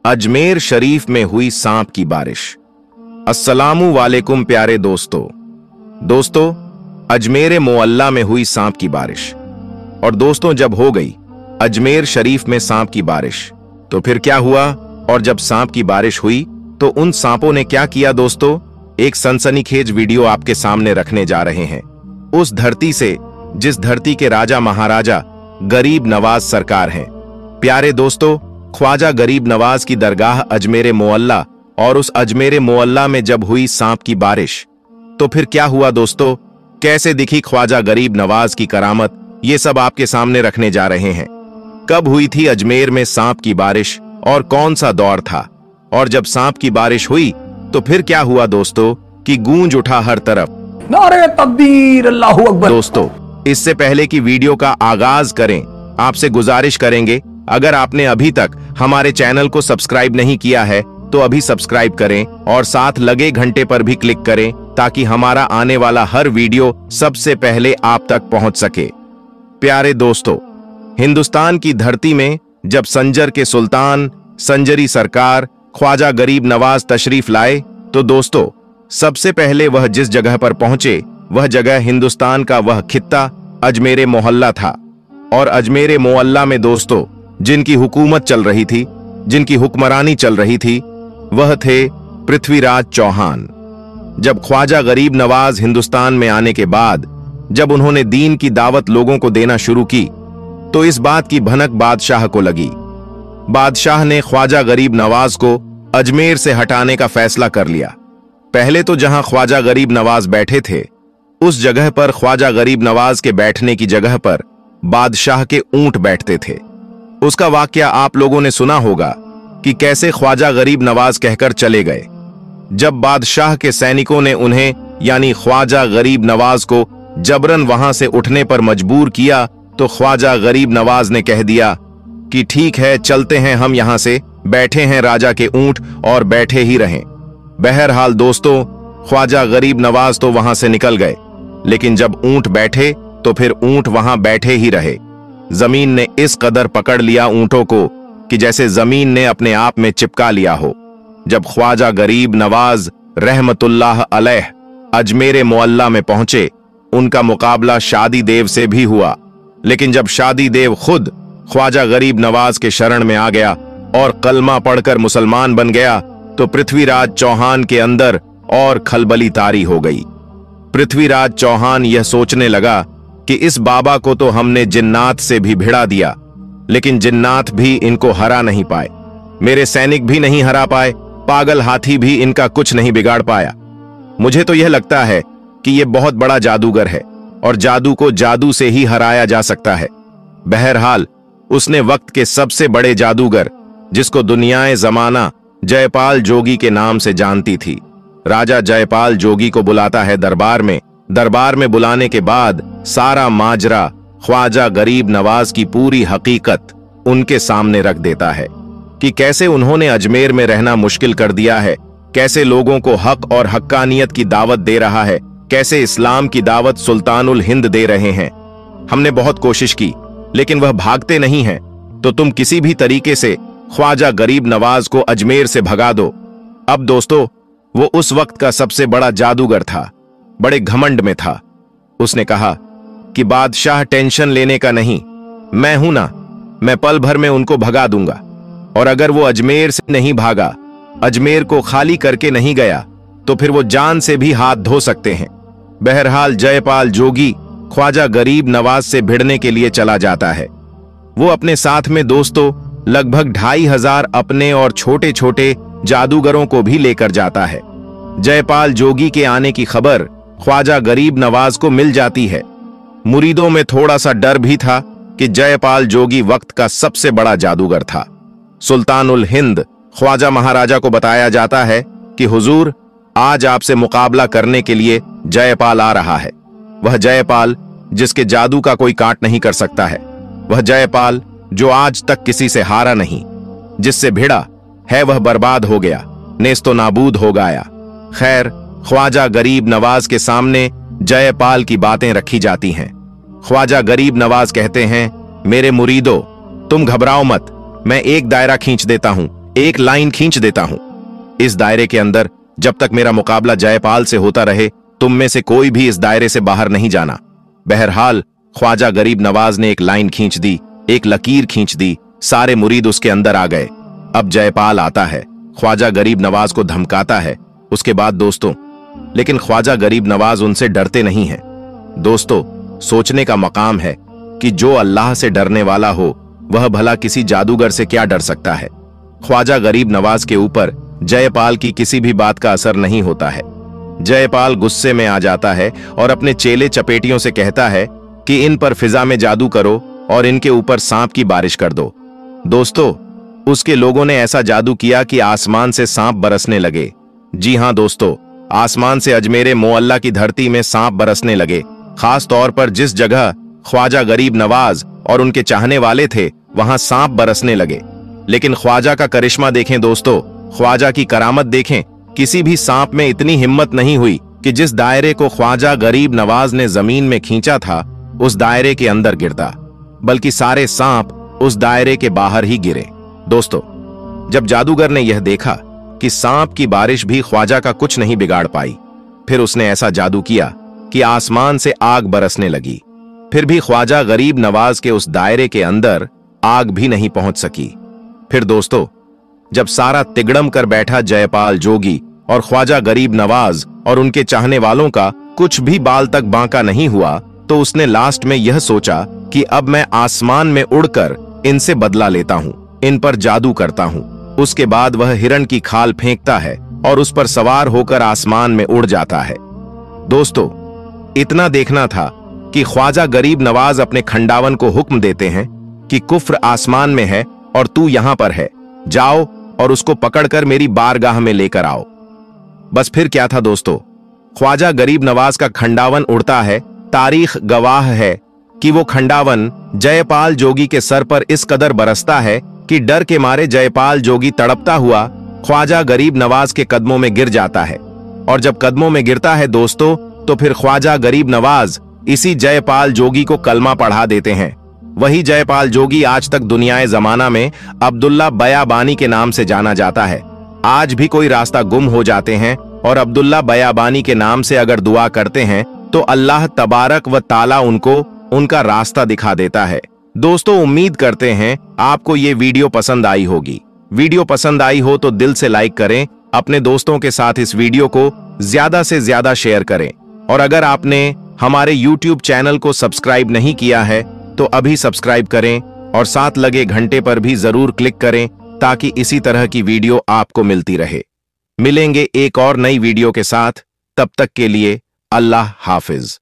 अजमेर शरीफ में हुई सांप की बारिश। अस्सलामु वालेकुम प्यारे दोस्तों, अजमेर मोअल्ला में हुई सांप की बारिश। और दोस्तों, जब हो गई अजमेर शरीफ में सांप की बारिश तो फिर क्या हुआ? और जब सांप की बारिश हुई तो उन सांपों ने क्या किया? दोस्तों, एक सनसनीखेज वीडियो आपके सामने रखने जा रहे हैं। उस धरती से जिस धरती के राजा महाराजा गरीब नवाज सरकार हैं। प्यारे दोस्तों, ख्वाजा गरीब नवाज की दरगाह अजमेर मोअल्ला, और उस अजमेर मोअल्ला में जब हुई सांप की बारिश तो फिर क्या हुआ? दोस्तों, कैसे दिखी ख्वाजा गरीब नवाज की करामत, ये सब आपके सामने रखने जा रहे हैं। कब हुई थी अजमेर में सांप की बारिश और कौन सा दौर था? और जब सांप की बारिश हुई तो फिर क्या हुआ दोस्तों कि गूंज उठा हर तरफ नारे तकबीर, अल्लाहु अकबर। दोस्तों, इससे पहले कि वीडियो का आगाज करें, आपसे गुजारिश करेंगे, अगर आपने अभी तक हमारे चैनल को सब्सक्राइब नहीं किया है तो अभी सब्सक्राइब करें और साथ लगे घंटे पर भी क्लिक करें ताकि हमारा आने वाला हर वीडियो सबसे पहले आप तक पहुंच सके। प्यारे दोस्तों, हिंदुस्तान की धरती में जब संजर के सुल्तान संजरी सरकार ख्वाजा गरीब नवाज तशरीफ लाए तो दोस्तों, सबसे पहले वह जिस जगह पर पहुंचे वह जगह हिंदुस्तान का वह खित्ता अजमेर मोहल्ला था। और अजमेर मोहल्ला में दोस्तों जिनकी हुकूमत चल रही थी, जिनकी हुक्मरानी चल रही थी, वह थे पृथ्वीराज चौहान। जब ख्वाजा गरीब नवाज हिंदुस्तान में आने के बाद जब उन्होंने दीन की दावत लोगों को देना शुरू की तो इस बात की भनक बादशाह को लगी। बादशाह ने ख्वाजा गरीब नवाज को अजमेर से हटाने का फैसला कर लिया। पहले तो जहां ख्वाजा गरीब नवाज बैठे थे उस जगह पर ख्वाजा गरीब नवाज के बैठने की जगह पर बादशाह के ऊंट बैठते थे। उसका वाकया आप लोगों ने सुना होगा कि कैसे ख्वाजा गरीब नवाज कहकर चले गए। जब बादशाह के सैनिकों ने उन्हें यानी ख्वाजा गरीब नवाज को जबरन वहां से उठने पर मजबूर किया तो ख्वाजा गरीब नवाज ने कह दिया कि ठीक है, चलते हैं, हम यहां से बैठे हैं राजा के ऊंट और बैठे ही रहें। बहरहाल दोस्तों, ख्वाजा गरीब नवाज तो वहां से निकल गए, लेकिन जब ऊंट बैठे तो फिर ऊंट वहां बैठे ही रहे। जमीन ने इस कदर पकड़ लिया ऊंटों को कि जैसे जमीन ने अपने आप में चिपका लिया हो। जब ख्वाजा गरीब नवाज रहमतुल्लाह अलैह अजमेर मोअल्ला में पहुंचे, उनका मुकाबला शादी देव से भी हुआ, लेकिन जब शादी देव खुद ख्वाजा गरीब नवाज के शरण में आ गया और कलमा पढ़कर मुसलमान बन गया तो पृथ्वीराज चौहान के अंदर और खलबली तारी हो गई। पृथ्वीराज चौहान यह सोचने लगा कि इस बाबा को तो हमने जिन्नात से भी भिड़ा दिया, लेकिन जिन्नात भी इनको हरा नहीं पाए, मेरे सैनिक भी नहीं हरा पाए, पागल हाथी भी इनका कुछ नहीं बिगाड़ पाया। मुझे तो यह लगता है कि यह बहुत बड़ा जादूगर है और जादू को जादू से ही हराया जा सकता है। बहरहाल उसने वक्त के सबसे बड़े जादूगर, जिसको दुनियाए जमाना जयपाल जोगी के नाम से जानती थी, राजा जयपाल जोगी को बुलाता है दरबार में। दरबार में बुलाने के बाद सारा माजरा, ख्वाजा गरीब नवाज की पूरी हकीकत उनके सामने रख देता है कि कैसे उन्होंने अजमेर में रहना मुश्किल कर दिया है, कैसे लोगों को हक और हक्कानियत की दावत दे रहा है, कैसे इस्लाम की दावत सुल्तानुल हिंद दे रहे हैं। हमने बहुत कोशिश की लेकिन वह भागते नहीं हैं, तो तुम किसी भी तरीके से ख्वाजा गरीब नवाज को अजमेर से भगा दो। अब दोस्तों, वो उस वक्त का सबसे बड़ा जादूगर था, बड़े घमंड में था। उसने कहा कि बादशाह टेंशन लेने का नहीं, मैं हूं ना, मैं पल भर में उनको भगा दूंगा। और अगर वो अजमेर से नहीं भागा, अजमेर को खाली करके नहीं गया, तो फिर वो जान से भी हाथ धो सकते हैं। बहरहाल जयपाल जोगी ख्वाजा गरीब नवाज से भिड़ने के लिए चला जाता है। वो अपने साथ में दोस्तों लगभग 2500 अपने और छोटे छोटे जादूगरों को भी लेकर जाता है। जयपाल जोगी के आने की खबर ख्वाजा गरीब नवाज को मिल जाती है। मुरीदों में थोड़ा सा डर भी था कि जयपाल जोगी वक्त का सबसे बड़ा जादूगर था। सुल्तानुल हिंद ख्वाजा महाराजा को बताया जाता है कि हुजूर, आज आपसे मुकाबला करने के लिए जयपाल आ रहा है। वह जयपाल जिसके जादू का कोई काट नहीं कर सकता है, वह जयपाल जो आज तक किसी से हारा नहीं, जिससे भिड़ा है वह बर्बाद हो गया, नेस्तो नाबूद हो गया। खैर, ख्वाजा गरीब नवाज के सामने जयपाल की बातें रखी जाती हैं। ख्वाजा गरीब नवाज कहते हैं, मेरे मुरीदो, तुम घबराओ मत, मैं एक दायरा खींच देता हूं, एक लाइन खींच देता हूं। इस दायरे के अंदर जब तक मेरा मुकाबला जयपाल से होता रहे, तुम में से कोई भी इस दायरे से बाहर नहीं जाना। बहरहाल ख्वाजा गरीब नवाज ने एक लाइन खींच दी, एक लकीर खींच दी, सारे मुरीद उसके अंदर आ गए। अब जयपाल आता है, ख्वाजा गरीब नवाज को धमकाता है। उसके बाद दोस्तों, लेकिन ख्वाजा गरीब नवाज उनसे डरते नहीं हैं। दोस्तों, सोचने का मकाम है कि जो अल्लाह से डरने वाला हो वह भला किसी जादूगर से क्या डर सकता है। ख्वाजा गरीब नवाज के ऊपर जयपाल की किसी भी बात का असर नहीं होता है। जयपाल गुस्से में आ जाता है और अपने चेले चपेटियों से कहता है कि इन पर फिजा में जादू करो और इनके ऊपर सांप की बारिश कर दो। दोस्तों, उसके लोगों ने ऐसा जादू किया कि आसमान से सांप बरसने लगे। जी हां दोस्तों, आसमान से अजमेर मोअल्ला की धरती में सांप बरसने लगे। खास तौर पर जिस जगह ख्वाजा गरीब नवाज और उनके चाहने वाले थे वहां सांप बरसने लगे। लेकिन ख्वाजा का करिश्मा देखें दोस्तों, ख्वाजा की करामत देखें। किसी भी सांप में इतनी हिम्मत नहीं हुई कि जिस दायरे को ख्वाजा गरीब नवाज ने जमीन में खींचा था उस दायरे के अंदर गिरता, बल्कि सारे सांप उस दायरे के बाहर ही गिरे। दोस्तों, जब जादूगर ने यह देखा कि सांप की बारिश भी ख्वाजा का कुछ नहीं बिगाड़ पाई, फिर उसने ऐसा जादू किया कि आसमान से आग बरसने लगी। फिर भी ख्वाजा गरीब नवाज के उस दायरे के अंदर आग भी नहीं पहुंच सकी। फिर दोस्तों, जब सारा तिगड़म कर बैठा जयपाल जोगी और ख्वाजा गरीब नवाज और उनके चाहने वालों का कुछ भी बाल तक बांका नहीं हुआ, तो उसने लास्ट में यह सोचा कि अब मैं आसमान में उड़कर इनसे बदला लेता हूं, इन पर जादू करता हूं। उसके बाद वह हिरण की खाल फेंकता है और उस पर सवार होकर आसमान में उड़ जाता है। दोस्तों, इतना देखना था कि ख्वाजा गरीब नवाज अपने खंडावन को हुक्म देते हैं कि कुफ्र आसमान में है और तू यहां पर है, जाओ और उसको पकड़कर मेरी बारगाह में लेकर आओ। बस फिर क्या था दोस्तों, ख्वाजा गरीब नवाज का खंडावन उड़ता है। तारीख गवाह है कि वो खंडावन जयपाल जोगी के सर पर इस कदर बरसता है कि डर के मारे जयपाल जोगी तड़पता हुआ ख्वाजा गरीब नवाज के कदमों में गिर जाता है। और जब कदमों में गिरता है दोस्तों, तो फिर ख्वाजा गरीब नवाज इसी जयपाल जोगी को कलमा पढ़ा देते हैं। वही जयपाल जोगी आज तक दुनियाए जमाना में अब्दुल्ला बयाबानी के नाम से जाना जाता है। आज भी कोई रास्ता गुम हो जाते हैं और अब्दुल्ला बयाबानी के नाम से अगर दुआ करते हैं तो अल्लाह तबारक व ताला उनको उनका रास्ता दिखा देता है। दोस्तों, उम्मीद करते हैं आपको ये वीडियो पसंद आई होगी। वीडियो पसंद आई हो तो दिल से लाइक करें, अपने दोस्तों के साथ इस वीडियो को ज्यादा से ज्यादा शेयर करें। और अगर आपने हमारे YouTube चैनल को सब्सक्राइब नहीं किया है तो अभी सब्सक्राइब करें और साथ लगे घंटे पर भी जरूर क्लिक करें ताकि इसी तरह की वीडियो आपको मिलती रहे। मिलेंगे एक और नई वीडियो के साथ, तब तक के लिए अल्लाह हाफिज।